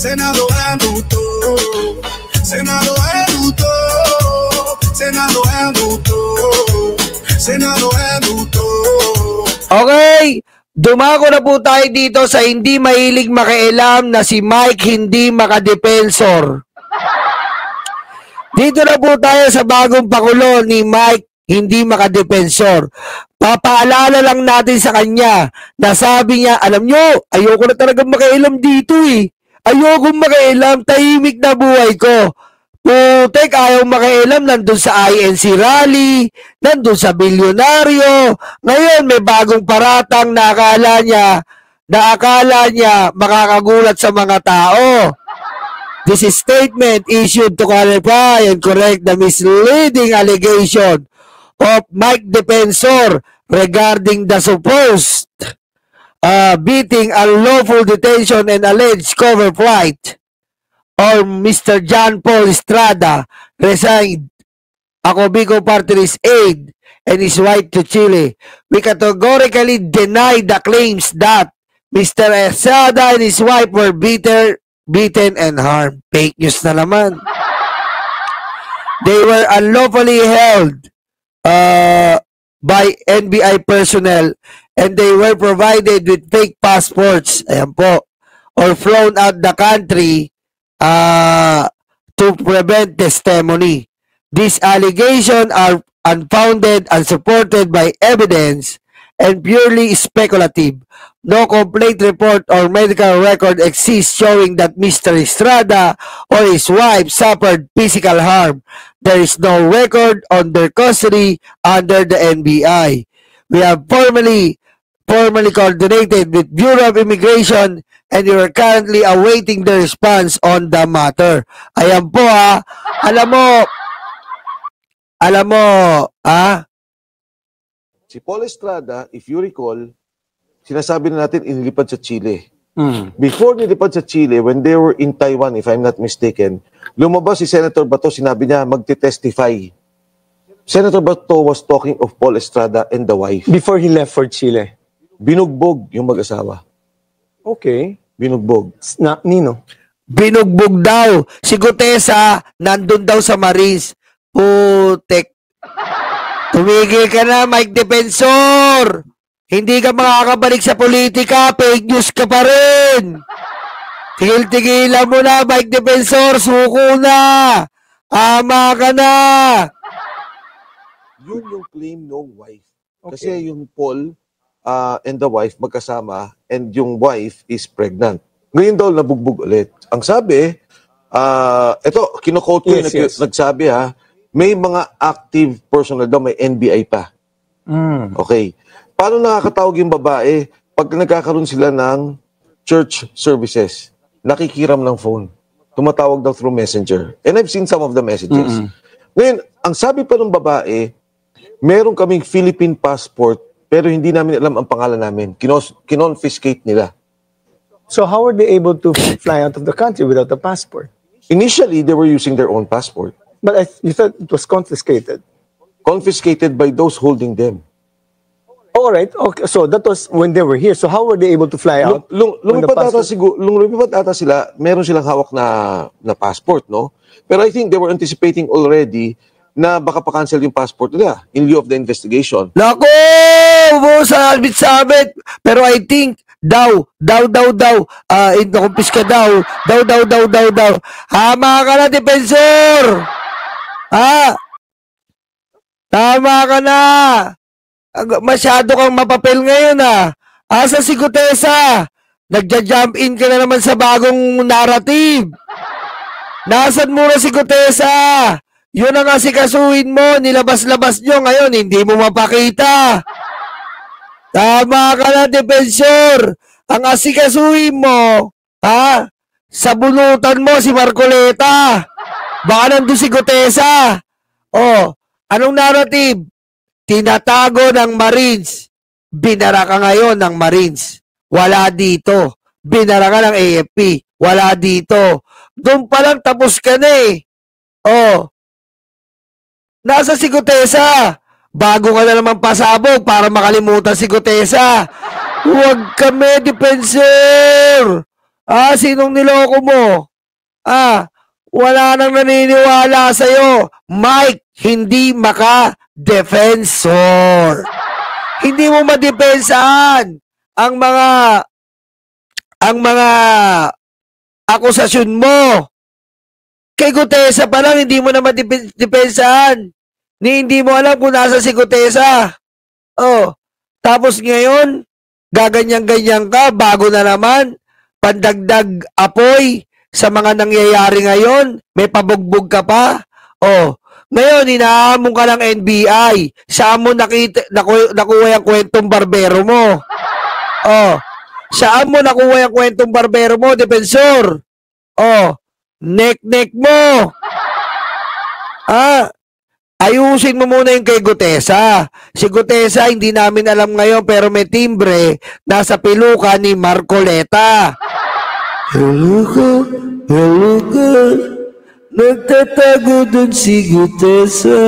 Senado Eduto, Senado Eduto, Senado Eduto, Senado Eduto. Okay, dumako na po tayo dito sa hindi mahilig makialam na si Mike hindi makadepensor. Dito na po tayo sa bagong pakulo ni Mike hindi makadepensor. Papaalala lang natin sa kanya na sabi niya, alam nyo, ayoko na talaga makialam dito eh. Ayoko makialam, tahimik na buhay ko. Putek, ayaw makialam, nandun sa INC rally, nandun sa bilyonaryo. Ngayon, may bagong paratang na akala niya makakagulat sa mga tao. This is statement issued to clarify and correct the misleading allegation of Mike Defensor regarding the supposed beating, unlawful detention, and alleged cover flight or Mr. John Paul Estrada resigned Acobico Party List aide and his wife to Chile. We categorically deny the claims that Mr. Estrada and his wife were beaten and harmed. Fake news na naman. They were unlawfully held by NBI personnel and they were provided with fake passports, ayan po, or flown out the country to prevent testimony. These allegations are unfounded, unsupported by evidence, and purely speculative. No complaint report or medical record exists showing that Mr. Estrada or his wife suffered physical harm. There is no record on their custody under the NBI. We have formally coordinated with Bureau of Immigration and we are currently awaiting the response on the matter. Ayan po ha. Alam mo, si Paul Estrada, if you recall, sinasabi na natin inilipad sa Chile. Before nilipad sa Chile, when they were in Taiwan, if I'm not mistaken, lumabas si Senator Bato, sinabi niya magte-testify. Senator Bato was talking of Paul Estrada and the wife. Before he left for Chile. Binugbog yung mag-asawa. Okay. Binugbog. Nino? binugbog daw. Si Gutesa, nandun daw sa Marines. Putek. Tumigil ka na, Mike Defensor. Hindi ka makakabalik sa politika. Fake news ka pa rin. Tigil-tigilan mo na, Mike Defensor. Suko na. Ama ka na. Yun yung claim ng wife. Kasi yung Paul and the wife magkasama and yung wife is pregnant. Ngayon daw nabugbog ulit. Ang sabi, ito, kino-quote ko yung nagsabi ha, may mga active personnel daw, may NBI pa. Okay. Paano nakakatawag yung babae pag nagkakaroon sila ng church services? Nakikiram ng phone. Tumatawag daw through messenger. And I've seen some of the messages. Ngayon, ang sabi pa ng babae, meron kaming Philippine passport pero hindi namin alam ang pangalan namin. Kinonfiscate nila. So how were they able to fly out of the country without a passport? Initially, they were using their own passport. But you thought it was confiscated. Confiscated by those holding them. All right. Okay. So that was when they were here. So how were they able to fly out? Lumipat ata sila, meron silang hawak na passport, no? Pero I think they were anticipating already na baka pa-cancel yung passport nila in lieu of the investigation. Nako! Sabit-sabit. Pero I think, inakumpis ka daw. Hama ka na, Defensor! Ha? Tama ka na! Masyado kang mapapel ngayon, ha? Asa si Gutesa? Nagja-jump in ka na naman sa bagong narrative. Nasaan mo na si Gutesa? Yun ang asikasuhin mo, nilabas-labas nyo ngayon, hindi mo mapakita. Tama ka na, Defensor. Ang asikasuhin mo, ha? Sabunutan mo si Marcoleta. Baka nandun si Gutesa. Oh, anong narrative? Tinatago ng Marines. Binara ka ngayon ng Marines. Wala dito. Binara ka ng AFP. Wala dito. Doon pa lang tapos ka na eh. Oh, nasa si Gutesa. Bago ka na naman pasabog para makalimutan si Gutesa. Huwag kami, Defensor. Sinong niloko mo? Wala nang naniniwala sa'yo. Mike, hindi maka-defensor. Hindi mo madepensahan ang mga akusasyon mo. Kay Gutesa pa lang, hindi mo na madepensahan. Hindi mo alam kung nasa si Gutesa. Tapos ngayon, gaganyan-ganyan ka, bago na naman, pandagdag apoy sa mga nangyayari ngayon, may pabugbog ka pa. Ngayon, inaamon ka ng NBI. Saan mo nakuha yung kwentong barbero mo? Saan mo nakuha yung kwentong barbero mo, defensor? Nek-nek mo. Ayusin mo muna yung kay Gutesa. Si Gutesa, hindi namin alam ngayon, pero may timbre, nasa piluka ni Marcoleta. Hello ka, nagtatago dun si Gutesa.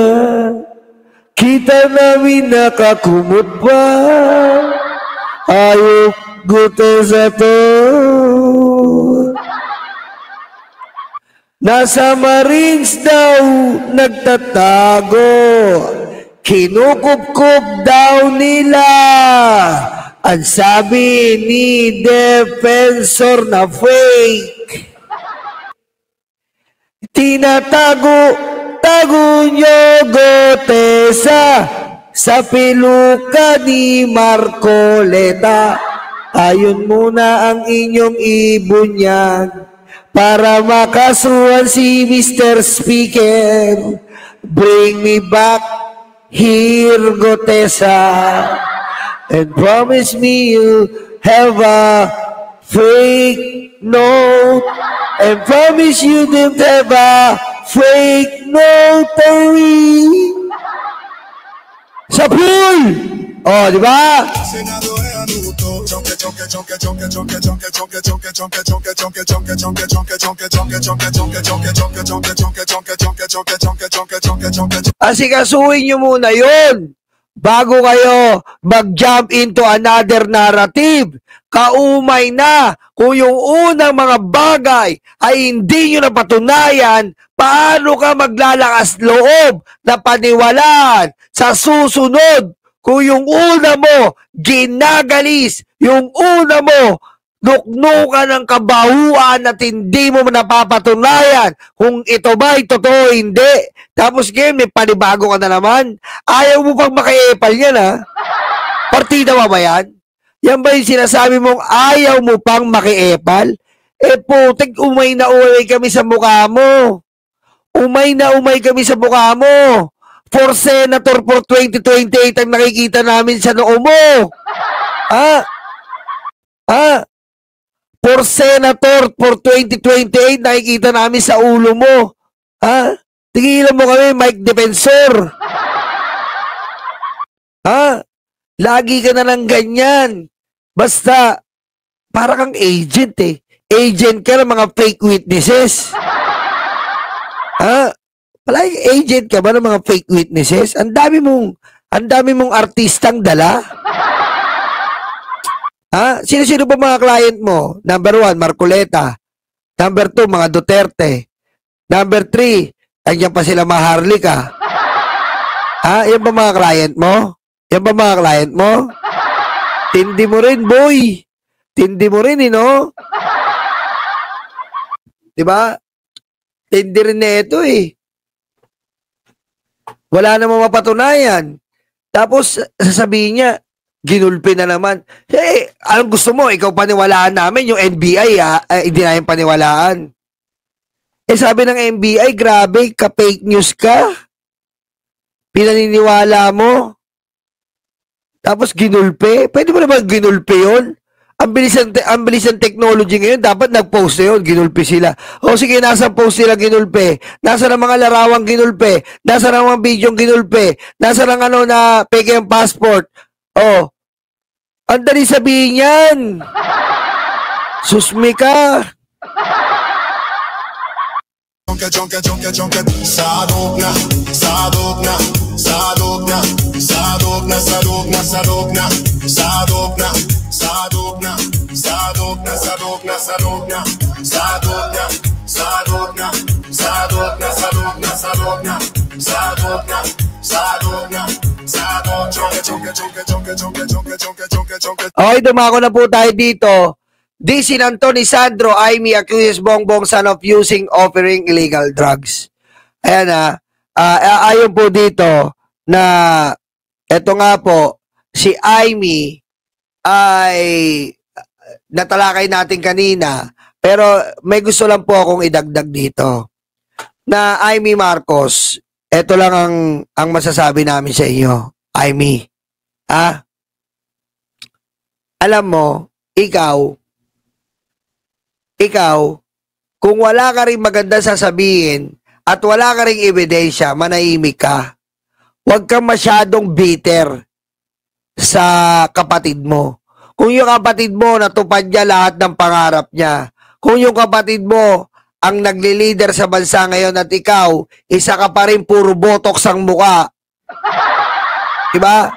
Kita namin nakakumot pa. Ayok Gutesa to. Nasa Marines daw nagtatago. Kinukupkup daw nila. Ang sabi ni defensor na fake. Tinatago nyo Gutesa sa piluka ni Marcoleta. Ayon muna ang inyong ibunyag para makasuhan si Mr. Speaker. Bring me back here, Gutesa, and promise me you have a fake note, and promise you didn't have a fake notary sa pool. Di ba? Senado è anuto, asikasuhin nyo muna yun bago kayo mag-jump into another narrative. Kaumay na kung yung unang mga bagay ay hindi nyo napatunayan, paano ka maglalakas loob na paniwalaan sa susunod kung yung una mo ginagalis, yung una mo nuknukan ng kabahuan at hindi mo napapatunayan kung ito ba ay totoo o hindi. Tapos ngayon may panibago ka na naman. Ayaw mo pang makiepal yan, ha? Partida ba yan? Yan ba yung sinasabi mong ayaw mo pang makiepal? Putik, umay na umay kami sa mukha mo. Umay na umay kami sa mukha mo. For Senator for 2028 ang nakikita namin sa noo mo. For Senator for 2028 nakikita namin sa ulo mo. Tigilan mo kami, Mike Defensor. Lagi ka na lang ganyan. Basta, para kang agent eh. Agent ka ng mga fake witnesses. Palagi agent ka ba ng mga fake witnesses? Ang dami mong artistang dala. Sino-sino ba mga client mo? Number 1, Marcoleta. Number 2, mga Duterte. Number 3, nandiyan pa sila Maharlika. Yan ba mga client mo? Yan ba mga client mo? Tindi mo rin, boy. Tindi mo rin, no? Diba? Tindi rin na ito, eh. Wala namang mapatunayan. Tapos, sasabihin niya, ginulpi na naman. Anong gusto mo? Ikaw paniwalaan namin. Yung NBI, hindi namin paniwalaan. Sabi ng NBI, grabe, ka-fake news ka. Pinaniniwala mo. Tapos ginulpi. Pwede mo naman ginulpi yun? Ang bilis ng technology ngayon, dapat nag-post na yun, ginulpi sila. Sige, nasa post sila ginulpi. Nasa ng mga larawang ginulpi. Nasa ng mga bidyong ginulpi. Nasa ng na peke ang passport. Ang dali sabihin yan. Susmi ka. Sadok na Sadovna, sadovna, sadovna, sadovna, sadovna, sadovna, sadovna, sadovna, sadovna, sadovna, sadovna, chonke, chonke, chonke, chonke, chonke, chonke, chonke, chonke, chonke. Okay, dumako na po tayo dito. Di sinanto ni Sandro Aimee accuses Bongbong son of using offering illegal drugs. Ayan ayon po dito na eto nga po, si Aimee ay natalakay natin kanina, pero may gusto lang po akong idagdag dito. Na Aimee Marcos, eto lang ang masasabi namin sa inyo. Aimee, alam mo, ikaw, kung wala ka rin maganda sasabihin at wala ka rin ebidensya, manahimik ka. Huwag kang masyadong bitter sa kapatid mo. Kung yung kapatid mo natupad niya lahat ng pangarap niya, kung yung kapatid mo ang nagli-leader sa bansa ngayon at ikaw, isa ka pa rin puro botox ang muka. Diba?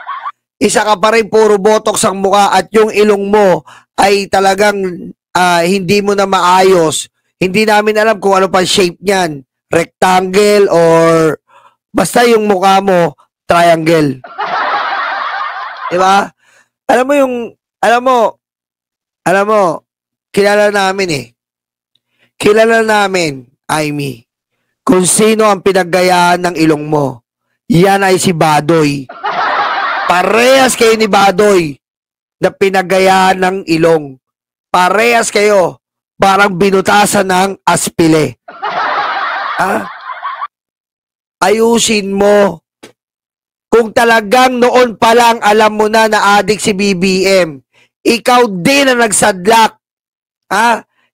Isa ka pa rin puro botox ang muka at yung ilong mo ay talagang hindi mo na maayos. Hindi namin alam kung ano pa shape niyan. Rectangle or basta yung mukha mo, triangle. Diba? Alam mo, kilala namin Kilala namin, Aimee, kung sino ang pinaggayaan ng ilong mo. Yan ay si Badoy. Parehas kayo ni Badoy na pinaggayaan ng ilong. Parehas kayo, parang binutasan ng aspile. Ayusin mo. Kung talagang noon pa lang alam mo na addict si BBM, ikaw din ang nagsadlak.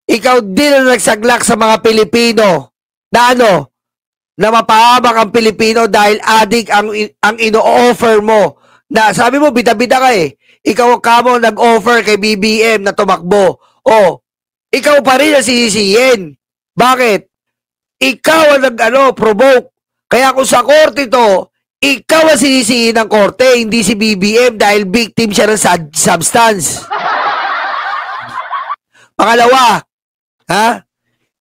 Ikaw din ang nagsaglak sa mga Pilipino na na mapahamak ang Pilipino dahil addict ang ino-offer mo. Na sabi mo, bida-bida ka Ikaw kamo nag-offer kay BBM na tumakbo. Ikaw pa rin ang sisisihin. Bakit? Ikaw ang provoke. Kaya kung sa korte to, ikaw ang sinisihin ng korte, hindi si BBM dahil victim siya ng substance. Pangalawa,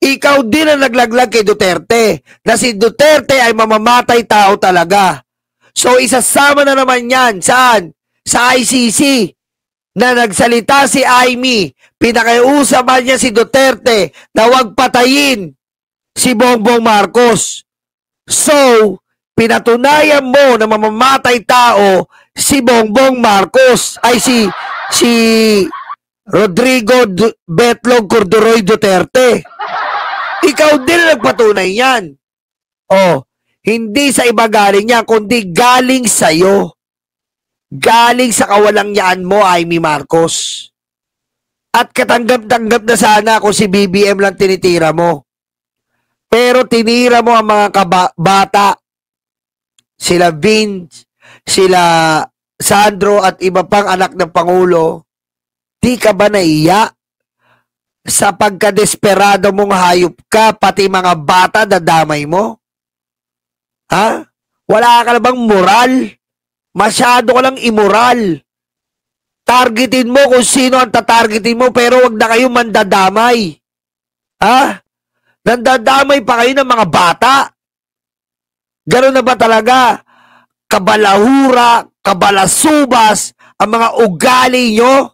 ikaw din ang naglaglag kay Duterte, na si Duterte ay mamamatay tao talaga. So isasama na naman yan, saan? Sa ICC, na nagsalita si Aimee, pinakiusapan niya si Duterte na huwag patayin si Bongbong Marcos. So, pinatunayan mo na mamamatay tao si Bongbong Marcos, ay si Rodrigo Betlog Cordoroy Duterte. Ikaw din nagpatunay yan. Hindi sa iba galing yan, kundi galing sa'yo. Galing sa kawalangyaan mo, Aimee Marcos. At katanggap-tanggap na sana kung si BBM lang tinitira mo. Pero tinira mo ang mga bata. Sila Vince, sila Sandro at iba pang anak ng Pangulo. Di ka ba naiya? Sa pagkadesperado mong hayop ka, pati mga bata dadamay mo? Wala ka na bang moral? Masyado ka lang immoral. Targetin mo kung sino ang tatargetin mo, pero wag na kayo mandadamay. Nandadamay pa kayo ng mga bata. Gano'n na ba talaga? Kabalahura, kabalasubas, ang mga ugali nyo?